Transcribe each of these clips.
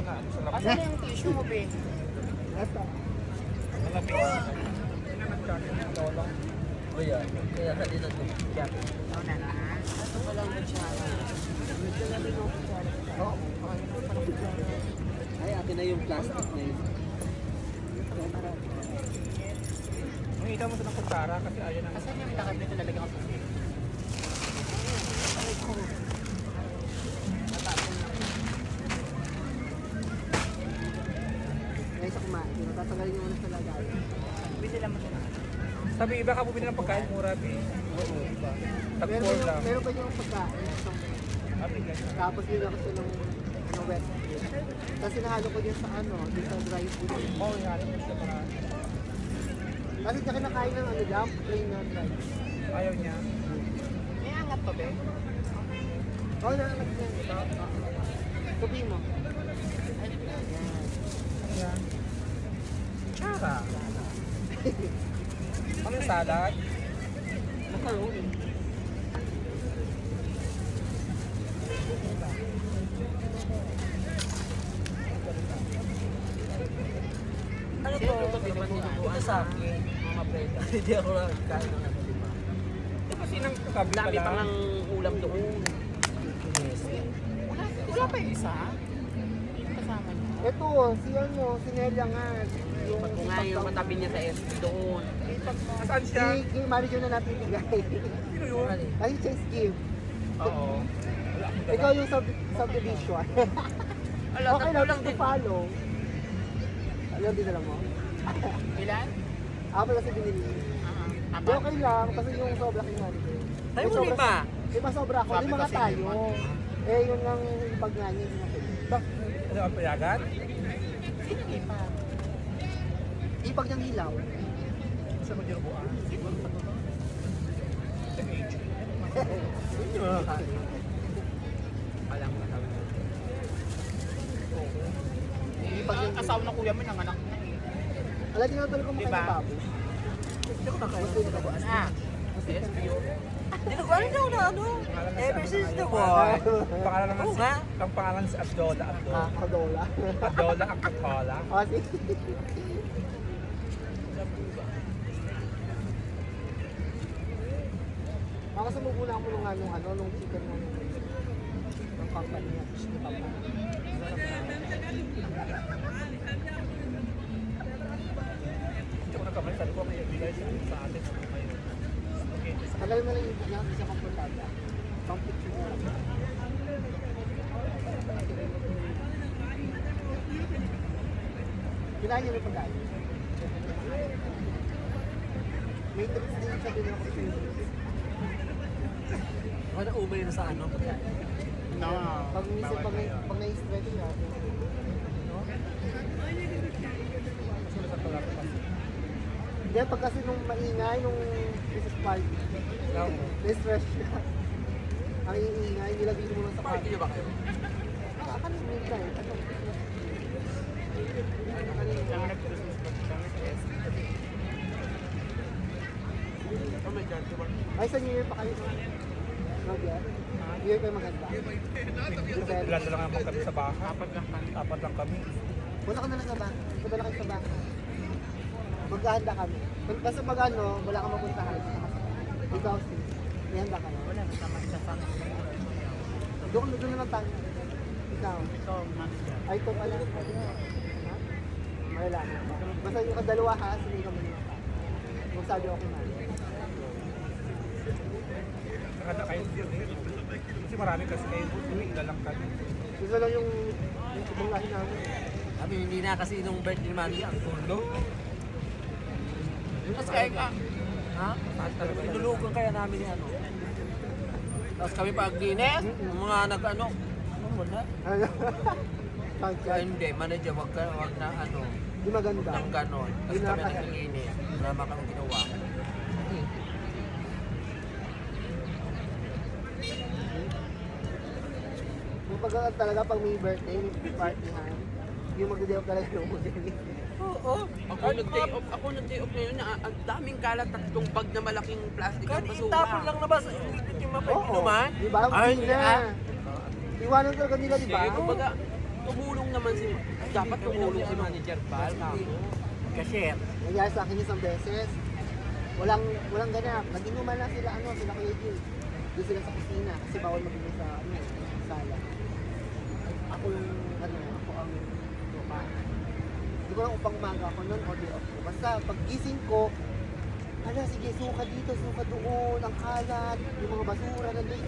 na. Sa lapit. Asan yung tissue mo, be? Ito. Malapit. Hindi naman jacket ng lolo. O yan. Kaya sa dito ito. Jacket. Ito na na. Ito pa lang kutsara. Ito na lang yung kutsara. Oo. Ay, akin na yung plastic na yun. Makita mo sa ng kutsara kasi ayaw na. Asan yung takap nito lalagyan ko sa sili? Ngayon sa kumain. Tatanggalin nyo muna sa lagay. Bili mo na. Sabi iba ka bumili ng pagkain mura, Bi. Oo, iba. Tag-4 lang. Meron ba yung pagkain? Sabi ganyan. Tapos yun ako sa ng wet. Tapos sinahalo ko din sa ano, din sa dry food. Oo, yan. Gusto ko na. Kasi siya kinakain ng ano lang, plain na rice. Ayaw niya. May angat pa, be? Oo, nakalag niya. Sabi mo. Ayan. Kutsara. Ano yung salad? Macaroni. Ano to? Ito sa akin. Mga preda. Hindi ako lang kain ng ano, di ba? Ito kasi nang kagabi pa Dami pang lang. ulam doon. Wala pa yung isa? Yung kasama niyo. Ito, si ano, si Nelia nga. Kung nga yung matabi niya sa SB doon. Saan siya? Si manager na natin bigay. Sino yun? Kasi Chase Give. Oo. Wala akong dala. Ikaw yung subdivision. Ala, Okay tatlo lang lang to din. follow. Ano din alam mo? Ilan? Ako kasi binili. Di okay lang, kasi yung sobra kay manager. Tayo Yung mo sobra- lima. Lima sobra ako, Sabi lima nga kasi tayo. lima. Eh, yun lang yung pag nga niya. Ano ang payagan? Hindi pa. Ipag niyang hilaw. Sa magdirubuan. Sa age. Alam mo na. Ipag niyang Asawa ng kuya mo, nanganak na eh. Alam niyo talaga kumakain Diba? ng baboy. Hindi ko nakain. Ah, Hindi ko alam daw na ano. Ever since the war. Pangalan naman Oo nga. ang pangalan si Abdola. Ah, kadola. Abdola ang Katola. Kasi, ako sumubo na ako nung ano, nung chicken ng company niya. Chicken papa. Hindi ko nagkamali. Sabi ko may ibigay sa atin. Spaghetti sa Tagal na lang yung bigyan, hindi siya komportable. Pang picture na lang. Kailangan niyo may pagkain. May tricks din siya din ako sa Ano umay na sa ano? no. Pag minsan, pag na-stretch siya, sulat sa pala. hindi, pag kasi nung maingay, nung Christmas party, na-stretch siya. Ang iingay, nilagay mo lang sa Party niyo ba kayo? Kanina eh. Kami nag-Christmas ba kami sa SB? Oh my God, diba? Ay, sa New Year pa kayo. Mag-year? New Year kayo maganda. December. Ilan na lang naman kami sa bahay. Apat lang kami. Apat lang kami. Wala ka na lang sa bahay. Punta lang kayo sa bahay. Maghahanda kami. Basta pag ano, wala kang mapuntahan. Ikaw, sis. May handa kayo. Wala, kasama sa family. Doon na lang tayo. Ikaw. Ito, manager. Ay, ito pala. Ha? Wala. Basta yung kadalawa ha, sumili ka muna. Kung sabi ako na. Nakada kayo din eh. Kasi marami kasi kayo. Ilan lang kami. Gusto lang yung kumangahin namin. Kami hindi na kasi nung birthday ni Mandy ang tulo. Tapos kaya ka. Ha? Inulugan kaya namin ni ano. Tapos kami pag dinis, yung mga nag-ano, ano wala. Ano? Kaya Kaya hindi, manager, wag na ano, di maganda. ng ganon. Tapos kami nakikinis. Wala ba kang ginawa. Yung pag talaga pag may birthday, may partyhan, yung magde-day talaga yung model. Oo. Ako nag-day off ngayon na ang daming kalat, tatlong bag na malaking plastic Kahit ng basura. itapon lang na ba sa init yung mga inuman? Di ba? Ay, Hindi na. Iwanan talaga nila, di ba? Eh, kumbaga, tumulong naman si... Dapat tumulong si Manager Bal. Cashier. Nangyari sa akin isang beses. Walang ganap. Nag-inuman lang sila, sila Kuya Gil. Doon sila sa kusina kasi bawal mag-inom sa, sala. Ako yung, ako ang tropa. Hindi ko lang upang umaga ako noon o day off ko. Basta pag gising ko, sige, suka dito, suka doon, ang kalat, yung mga basura nandun.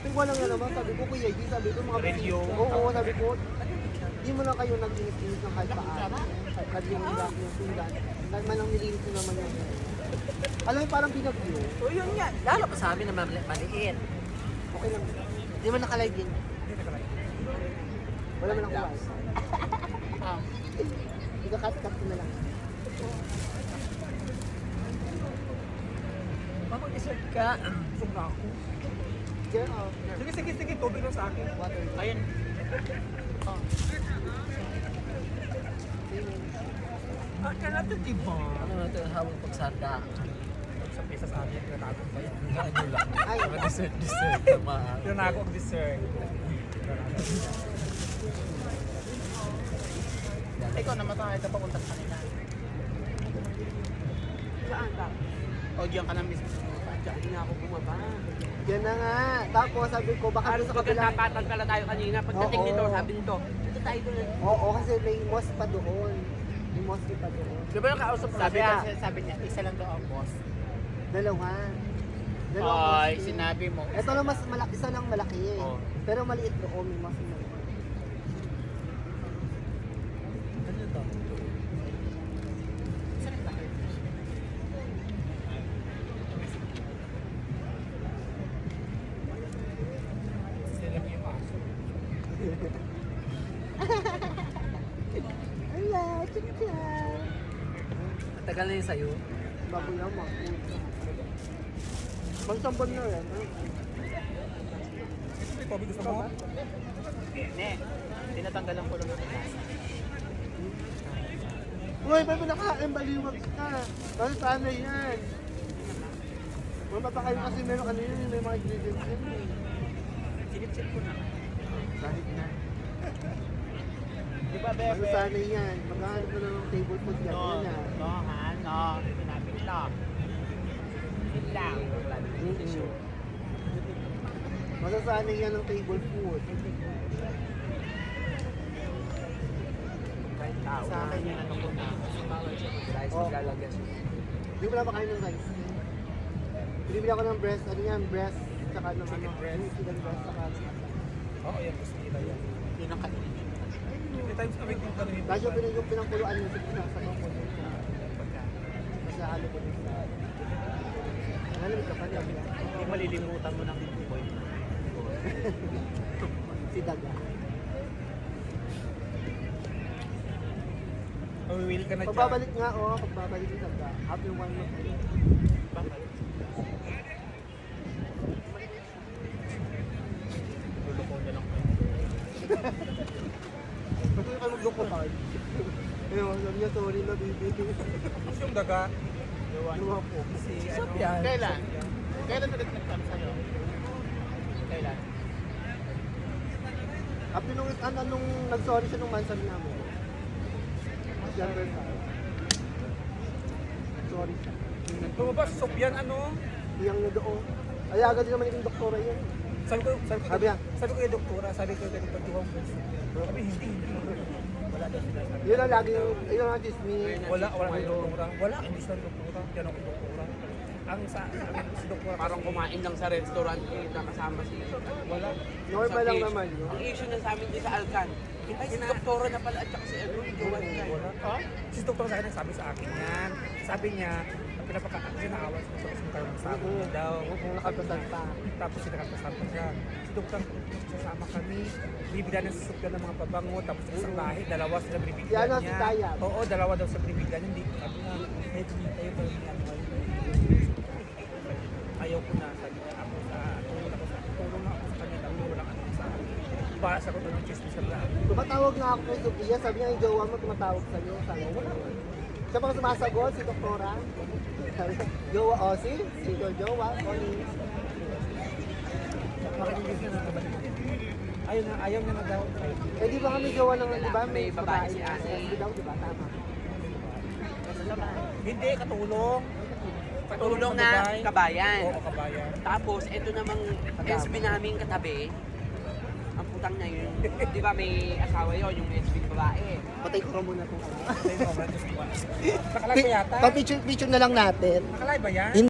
Pero walang na naman, sabi ko, Kuya Gil, sabi ko, mga Radio. Oo, sabi ko, hindi mo lang kayo nag-inis-inis ng kahit paano. Kahit yung sundan. Kahit man lang nilinis nyo naman yung alam mo, parang binagyo. So yun nga. Lalo pa sa amin na maliit. Okay lang. Hindi mo nakalive din. Wala man akong wifi. Ika-cut-cut ko na lang. Mag-dessert ka. Busog na ako. Diyan, oh. Sige, tubig lang sa akin. Water. Ayun. Ka na ito, diba? Ano na ito, hawag pagsanda. Sa pesa sa akin, tinatago pa yan. Ano lang. Ay, Mga dessert na maaari. Tinatago ang dessert. Ikaw namatay ka papunta sa kanila. Saan ba? O diyan ka na mismo. Diyan na ako bumaba. yan na nga. Tapos sabi ko, baka Halos doon sa baga kabila. napatan pala tayo kanina. Pagdating Oo. nito, sabi nito, dito tayo doon. Oo, kasi may mosque pa doon. May mosque pa doon. Di ba yung kausap mo Sabi siya? sabi niya, isa lang daw ang boss. Dalawa. Ay, mosque. sinabi mo. Ito lang mas malaki, isa lang malaki eh. Oo. Pero maliit doon, may mosque na. Ano to? Sila yung aso. Ala, chicha. Tagal na yun sa'yo. Bago yan, mga Magsambon na yan. May tubig gusto mo? Ne, tinatanggalan ko lang ng gas. Uy, may pinakain, baliwag ka. Kasi sana yan. Mapapakain kasi meron ano yun, may mga ingredients yun eh. Sinip-sip ko na. Kahit na. Di ba, Ano bebe? sana yan? Maghahanap na ng table food yan. Ano na? no. Sinabi nila. Yun lang. Masasanay yan ng table food. Sa akin yung ano ko na. Guys, Oh. maglalagyan siya. Hindi ko na makain ng rice. Binibili ako ng breast, ano yan, breast, tsaka ng Chicken breast. chicken breast, tsaka Oo, yan. Gusto nila yan. Yun ang kainin. May times kami kung ano yung Tapos yung pinangkuluan yung sa sabaw ko dun sa sa ano ko dun sa alam ka pa niya Hindi malilimutan mo ng boy. si Daga. Mamimili ka na dyan. Pagbabalik nga, pagbabalik ni Daga. After 1 month. Bakit? Luluko na lang. Gusto nyo kayo mag-look card. Ayun, sabi niya, sorry na baby. Tapos yung daga. Luwa po. Si Sap ano. yan. Kailan? Kailan ulit nagtap sa'yo? Kailan? After nung nag-sorry siya nung mansari namin. December 5. Sorry siya. Lumabas, Sofian ano? Iyang na doon. Ay, agad din naman yung doktora yan. Sabi ko Sabi niya? kay doktora, sabi ko kay doktora, sabi hindi. Wala daw sila. Yun ang lagi yun ang chismis. Wala kay doktora. Wala, hindi sila doktora. Yan ang doktora. Ang si doktora Parang kumain lang sa restaurant na kasama si... wala. Normal lang naman yun. Ang issue na sa amin din sa Alcan. Ay, si doktora na pala at saka si ano, jowa niya. Wala. Ha? Si doktora sa akin nagsabi sa akin yan. Sabi niya, pinaawas ko sa kasi kayo sabi niya daw. Nakapasal pa. Tapos sinakatasan pa siya. Si doktor, sasama kami. Bibigyan ng susukyan ng mga pabango. Tapos sa isang bahay, dalawa sila binibigyan Si ano, niya. si Taya. Oo, dalawa daw sa binibigyan. Hindi, sabi niya, medyo hindi tayo pero hindi ano. Ayaw ko na. Sabi niya, ako tulong na ako sa kanya. Tulong lang ano sa akin. Para sa kung anong chismis sa lahat. Tumatawag nga ako kay Sophia, sabi niya yung jowa mo tumatawag sa'yo. Sabi ko, wala. Siya pang sumasagot, si doktora. Sabi niya, jowa, si jowa, Connie. Makinig ka na naman. Ayaw niya na daw. Eh di ba kami gawa ng, di ba, May babae si na ate. SB daw, di ba? Tama. Hindi, katulong. Patulong sa na babae. kabayan. Oo, kabayan. Tapos, ito namang SB namin katabi, ang putang na yun, di ba may asawa yun, yung SB na babae. Patay ko muna itong ano. Nakalive ba yata? Pa-picture na lang natin. Nakalive ba yan?